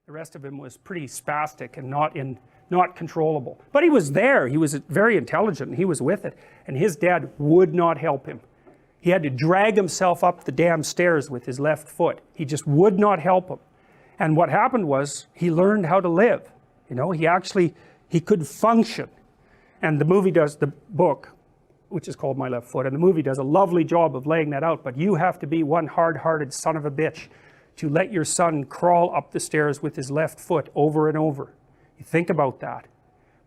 The rest of him was pretty spastic and not controllable. But he was there, he was very intelligent, and he was with it. And his dad would not help him. He had to drag himself up the damn stairs with his left foot. He just would not help him. And what happened was, he learned how to live. You know, he could function. And the movie does, the book, which is called My Left Foot, and the movie does a lovely job of laying that out. But you have to be one hard-hearted son of a bitch to let your son crawl up the stairs with his left foot over and over. You think about that.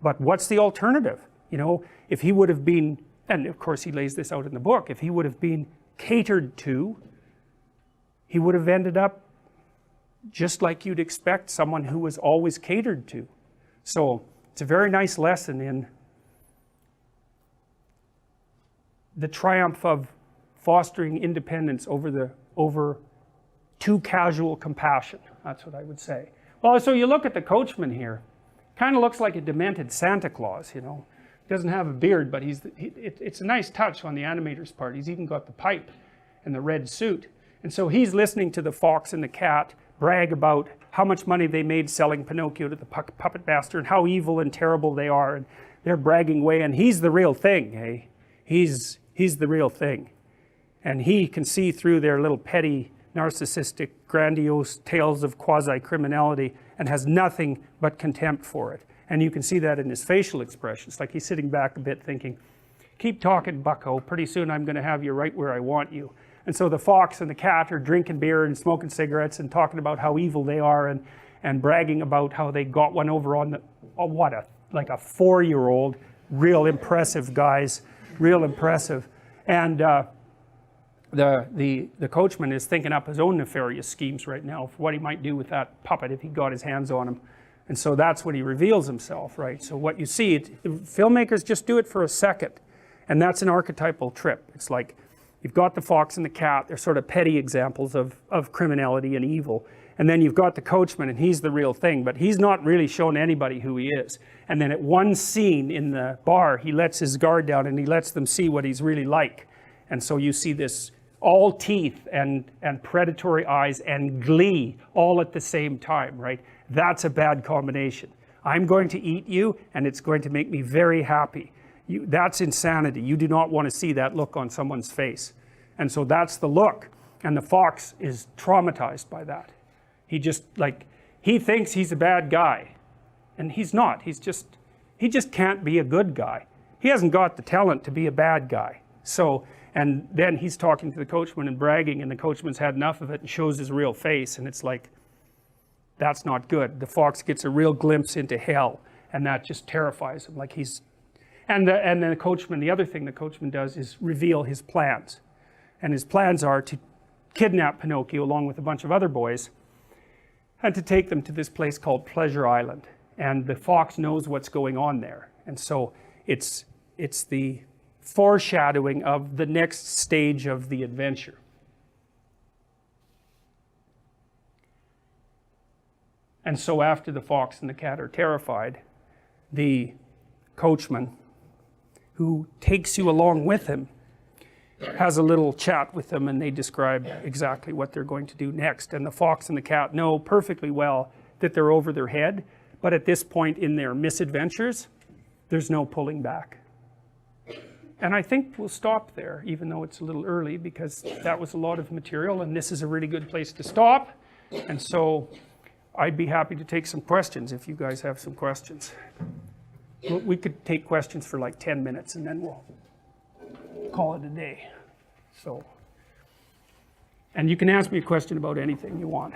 But what's the alternative? You know, if he would have been, and of course he lays this out in the book, if he would have been catered to, he would have ended up just like you'd expect someone who was always catered to. So it's a very nice lesson in the triumph of fostering independence over too casual compassion. That's what I would say. Well, so you look at the coachman here, kind of looks like a demented Santa Claus, you know. He doesn't have a beard, but it's a nice touch on the animator's part. He's even got the pipe and the red suit. And so he's listening to the fox and the cat brag about how much money they made selling Pinocchio to the puppet master and how evil and terrible they are, and they're bragging away, and he's the real thing, hey? He's the real thing. And he can see through their little petty, narcissistic, grandiose tales of quasi-criminality and has nothing but contempt for it. And you can see that in his facial expressions, like he's sitting back a bit thinking, keep talking, bucko, pretty soon I'm going to have you right where I want you. And so the fox and the cat are drinking beer and smoking cigarettes and talking about how evil they are, and bragging about how they got one over on the, like a 4-year-old, real impressive guys, real impressive. And the coachman is thinking up his own nefarious schemes right now for what he might do with that puppet if he got his hands on him. And so that's when he reveals himself, right? So what you see, filmmakers just do it for a second, and that's an archetypal trip. It's like, you've got the fox and the cat, they're sort of petty examples of criminality and evil. And then you've got the coachman, and he's the real thing, but he's not really shown anybody who he is. And then at one scene in the bar, he lets his guard down and he lets them see what he's really like. And so you see this all teeth and predatory eyes and glee all at the same time, right? That's a bad combination. I'm going to eat you, and it's going to make me very happy. That's insanity. You do not want to see that look on someone's face. And so that's the look. And the fox is traumatized by that. He just, like, he thinks he's a bad guy. And he's not. He just can't be a good guy. He hasn't got the talent to be a bad guy. So, and then he's talking to the coachman and bragging, and the coachman's had enough of it and shows his real face. And it's like, that's not good. The fox gets a real glimpse into hell, and that just terrifies him. Like he's, and then the coachman, the other thing the coachman does is reveal his plans. And his plans are to kidnap Pinocchio along with a bunch of other boys and to take them to this place called Pleasure Island. And the fox knows what's going on there. And so it's the foreshadowing of the next stage of the adventure. And so after the fox and the cat are terrified, the coachman, who takes you along with him, has a little chat with them, and they describe exactly what they're going to do next. And the fox and the cat know perfectly well that they're over their head, but at this point in their misadventures, there's no pulling back. And I think we'll stop there, even though it's a little early, because that was a lot of material, and this is a really good place to stop. And so I'd be happy to take some questions if you guys have some questions. We could take questions for like 10 minutes and then we'll call it a day. So, and you can ask me a question about anything you want.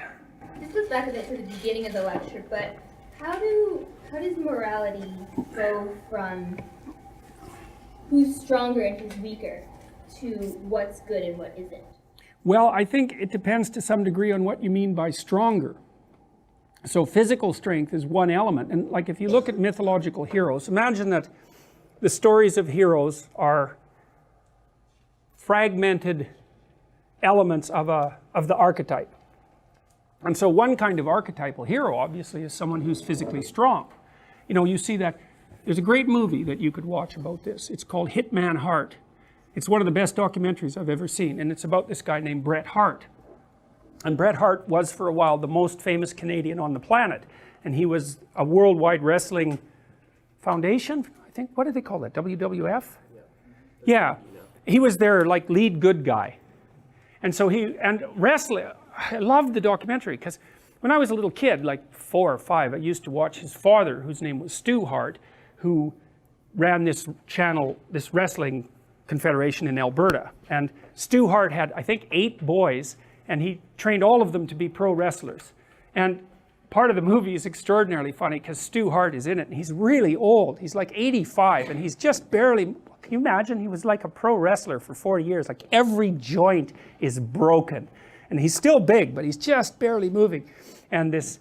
This goes back a bit to the beginning of the lecture, but how does morality go from who's stronger and who's weaker to what's good and what isn't? Well, I think it depends to some degree on what you mean by stronger. So physical strength is one element, and like if you look at mythological heroes, imagine that the stories of heroes are fragmented elements of the archetype. And so one kind of archetypal hero obviously is someone who's physically strong. You know, you see that, there's a great movie that you could watch about this. It's called Hitman Hart. It's one of the best documentaries I've ever seen, and it's about this guy named Bret Hart. And Bret Hart was for a while the most famous Canadian on the planet. And he was a Worldwide Wrestling Foundation, I think, what did they call that, WWF? Yeah, he was their like lead good guy. And so and wrestling, I loved the documentary because when I was a little kid, like 4 or 5, I used to watch his father, whose name was Stu Hart, who ran this channel, this wrestling confederation in Alberta. And Stu Hart had, I think, 8 boys, and he trained all of them to be pro wrestlers. And part of the movie is extraordinarily funny because Stu Hart is in it, and he's really old. He's like 85, and he's just barely, can you imagine? He was like a pro wrestler for 40 years. Like every joint is broken. And he's still big, but he's just barely moving. And this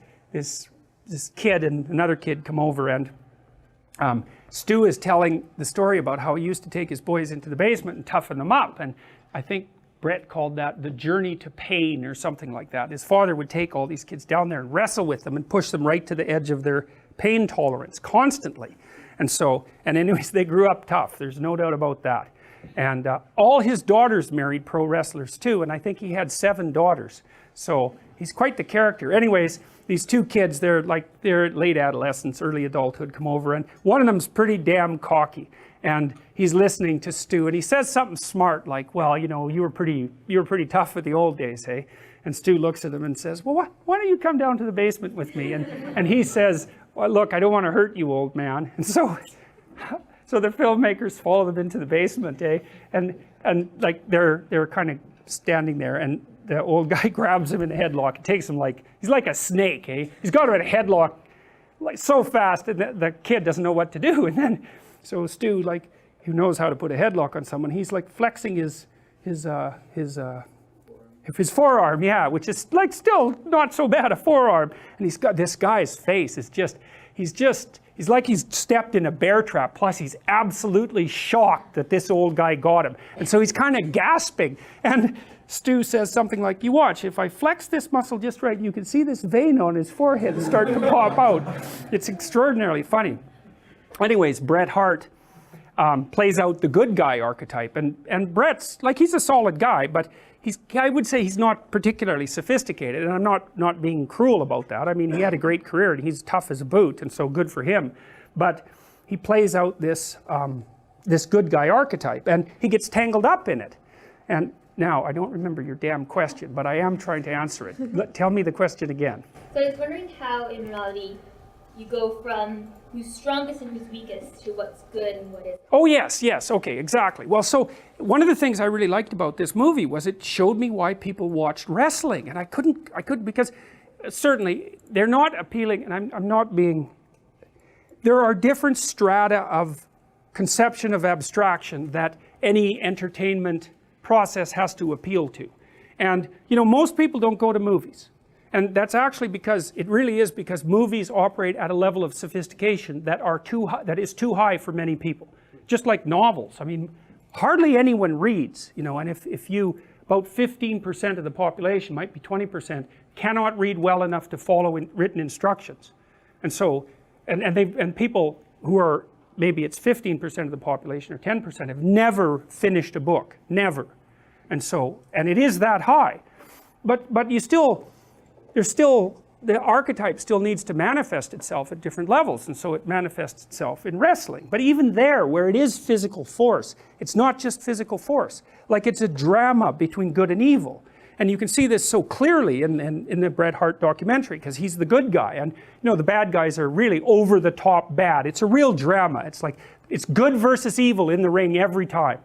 kid and another kid come over, and Stu is telling the story about how he used to take his boys into the basement and toughen them up. And I think Brett called that the journey to pain or something like that. His father would take all these kids down there and wrestle with them and push them right to the edge of their pain tolerance constantly. And anyways, they grew up tough. There's no doubt about that. And all his daughters married pro wrestlers too, and I think he had 7 daughters. So he's quite the character. Anyways, these 2 kids, they're late adolescence, early adulthood, come over, and one of them's pretty damn cocky. And he's listening to Stu, and he says something smart like, well, you know, you were pretty tough with the old days, hey? And Stu looks at him and says, well, why don't you come down to the basement with me? And he says, well, look, I don't want to hurt you, old man. And so the filmmakers follow them into the basement, eh? And like they're kind of standing there, and the old guy grabs him in a headlock and takes him like, he's like a snake, eh? He's got him in a headlock like so fast, and the kid doesn't know what to do. And then, so Stu, like, who knows how to put a headlock on someone, he's like flexing his forearm, yeah, which is like still not so bad, a forearm. And he's got, this guy's face is just, he's like he's stepped in a bear trap, plus he's absolutely shocked that this old guy got him. And so he's kind of gasping. And Stu says something like, you watch, if I flex this muscle just right, you can see this vein on his forehead start to pop out. It's extraordinarily funny. Anyways, Bret Hart plays out the good guy archetype. And Bret's, like, he's a solid guy, but I would say he's not particularly sophisticated, and I'm not being cruel about that. I mean, he had a great career, and he's tough as a boot, and so good for him. But he plays out this good guy archetype, and he gets tangled up in it. And now, I don't remember your damn question, but I am trying to answer it. Tell me the question again. So I was wondering how, in reality, you go from who's strongest and who's weakest to what's good and what isn't. Oh yes, okay, exactly. Well, so one of the things I really liked about this movie was it showed me why people watched wrestling, and I couldn't because certainly they're not appealing, and I'm not being, there are different strata of conception of abstraction that any entertainment process has to appeal to. And you know, most people don't go to movies. And that's actually because, it really is because movies operate at a level of sophistication that is too high for many people. Just like novels. I mean, hardly anyone reads, you know, and if you, about 15% of the population, might be 20%, cannot read well enough to follow written instructions. And so, and people who are, maybe it's 15% of the population or 10%, have never finished a book, never. And so, and it is that high. But you still, the archetype still needs to manifest itself at different levels, and so it manifests itself in wrestling. But even there, where it is physical force, it's not just physical force. Like, it's a drama between good and evil. And you can see this so clearly in the Bret Hart documentary, because he's the good guy, and you know, the bad guys are really over the top bad. It's a real drama. It's like, it's good versus evil in the ring every time.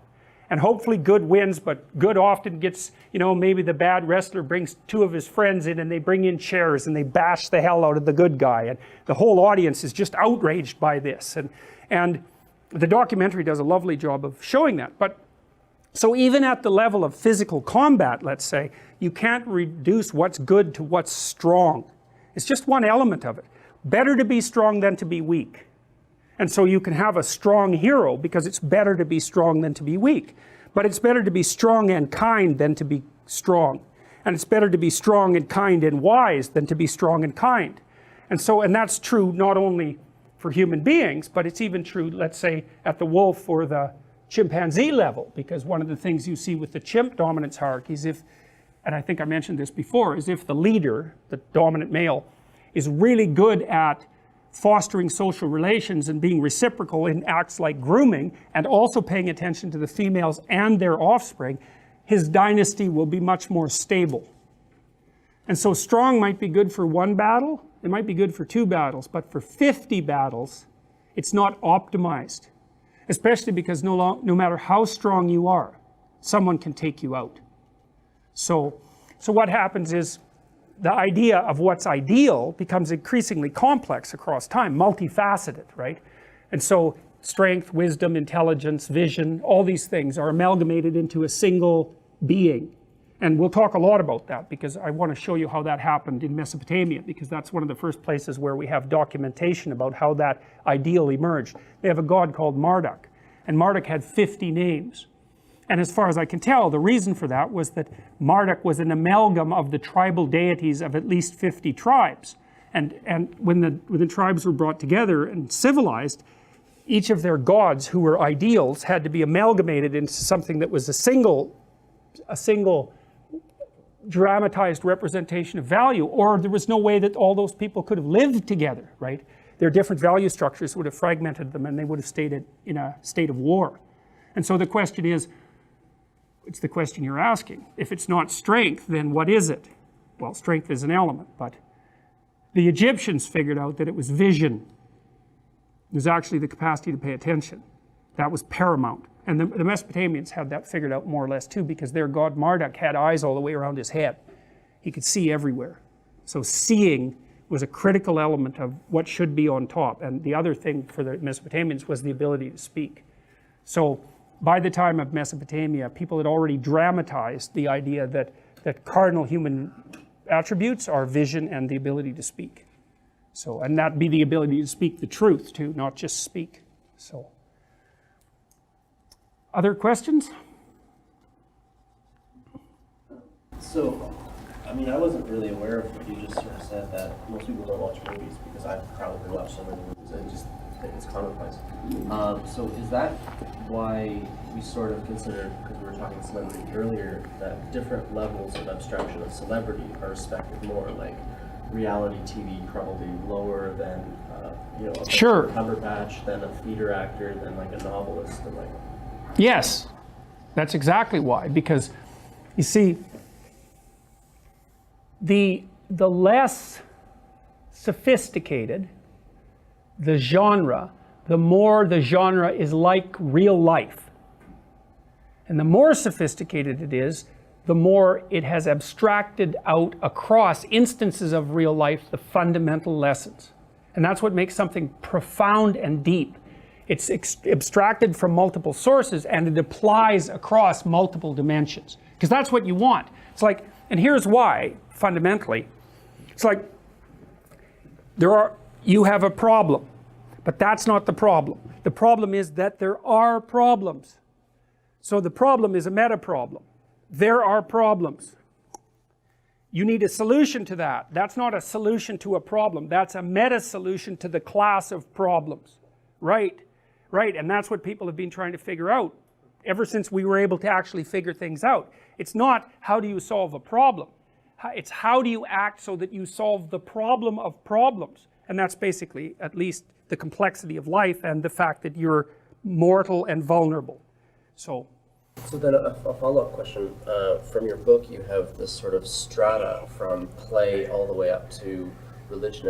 And hopefully good wins, but good often gets, you know, maybe the bad wrestler brings 2 of his friends in, and they bring in chairs and they bash the hell out of the good guy, and the whole audience is just outraged by this. And the documentary does a lovely job of showing that. But so even at the level of physical combat, let's say, you can't reduce what's good to what's strong. It's just one element of it. Better to be strong than to be weak. And so you can have a strong hero because it's better to be strong than to be weak. But it's better to be strong and kind than to be strong. And it's better to be strong and kind and wise than to be strong and kind. And so, and that's true not only for human beings, but it's even true, let's say, at the wolf or the chimpanzee level. Because one of the things you see with the chimp dominance hierarchies, if and I think I mentioned this before, is if the leader, the dominant male, is really good at fostering social relations and being reciprocal in acts like grooming, and also paying attention to the females and their offspring, his dynasty will be much more stable. And so strong might be good for one battle, it might be good for 2 battles, but for 50 battles, it's not optimized. Especially because no matter how strong you are, someone can take you out. So what happens is, the idea of what's ideal becomes increasingly complex across time, multifaceted, right? And so strength, wisdom, intelligence, vision, all these things are amalgamated into a single being. And we'll talk a lot about that, because I want to show you how that happened in Mesopotamia, because that's one of the first places where we have documentation about how that ideal emerged. They have a god called Marduk, and Marduk had 50 names. And as far as I can tell, the reason for that was that Marduk was an amalgam of the tribal deities of at least 50 tribes. And when the tribes were brought together and civilized, each of their gods who were ideals had to be amalgamated into something that was a single dramatized representation of value, or there was no way that all those people could have lived together, right? Their different value structures would have fragmented them, and they would have stayed in a state of war. And so the question is, it's the question you're asking. If it's not strength, then what is it? Well, strength is an element, but the Egyptians figured out that it was vision. It was actually the capacity to pay attention. That was paramount. And the Mesopotamians had that figured out more or less too, because their god Marduk had eyes all the way around his head. He could see everywhere. So seeing was a critical element of what should be on top. And the other thing for the Mesopotamians was the ability to speak. So by the time of Mesopotamia, people had already dramatized the idea that cardinal human attributes are vision and the ability to speak. So, and that be the ability to speak the truth too, not just speak. So, other questions? So, I mean, I wasn't really aware of what you just sort of said, that most people don't watch movies, because I've probably watched so many movies and just think it's commonplace. So is that why we sort of consider, because we were talking celebrity earlier, that different levels of abstraction of celebrity are respected more, like reality TV probably lower than, you know, a Sure. Cumberbatch, than a theater actor, than like a novelist, and like... Yes, that's exactly why. Because you see, the less sophisticated the genre, the more the genre is like real life. And the more sophisticated it is, the more it has abstracted out across instances of real life the fundamental lessons. And that's what makes something profound and deep. It's abstracted from multiple sources, and it applies across multiple dimensions. Because that's what you want. It's like, and here's why, fundamentally. It's like, you have a problem, but that's not the problem. The problem is that there are problems. So the problem is a meta problem. There are problems. You need a solution to that. That's not a solution to a problem. That's a meta solution to the class of problems. Right, right, and that's what people have been trying to figure out ever since we were able to actually figure things out. It's not how do you solve a problem. It's how do you act so that you solve the problem of problems. And that's basically, at least, the complexity of life and the fact that you're mortal and vulnerable. So then a follow-up question. From your book, you have this sort of strata from play all the way up to religion,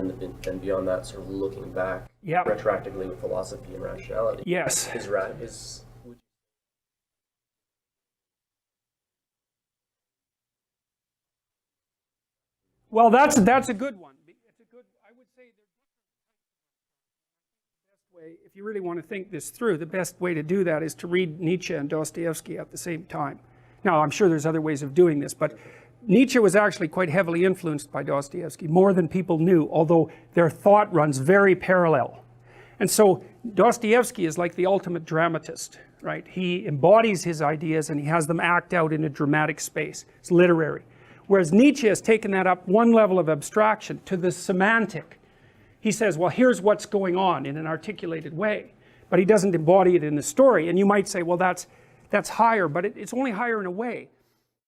and beyond that, sort of looking back retroactively with philosophy and rationality. Yes. Well, that's a good one. It's a good. I would say the best way, if you really want to think this through, the best way to do that is to read Nietzsche and Dostoevsky at the same time. Now, I'm sure there's other ways of doing this, but Nietzsche was actually quite heavily influenced by Dostoevsky, more than people knew, although their thought runs very parallel. And so Dostoevsky is like the ultimate dramatist, right? He embodies his ideas and he has them act out in a dramatic space. It's literary. Whereas Nietzsche has taken that up one level of abstraction to the semantic. He says, well, here's what's going on in an articulated way, but he doesn't embody it in the story. And you might say, well, that's higher, but it's only higher in a way.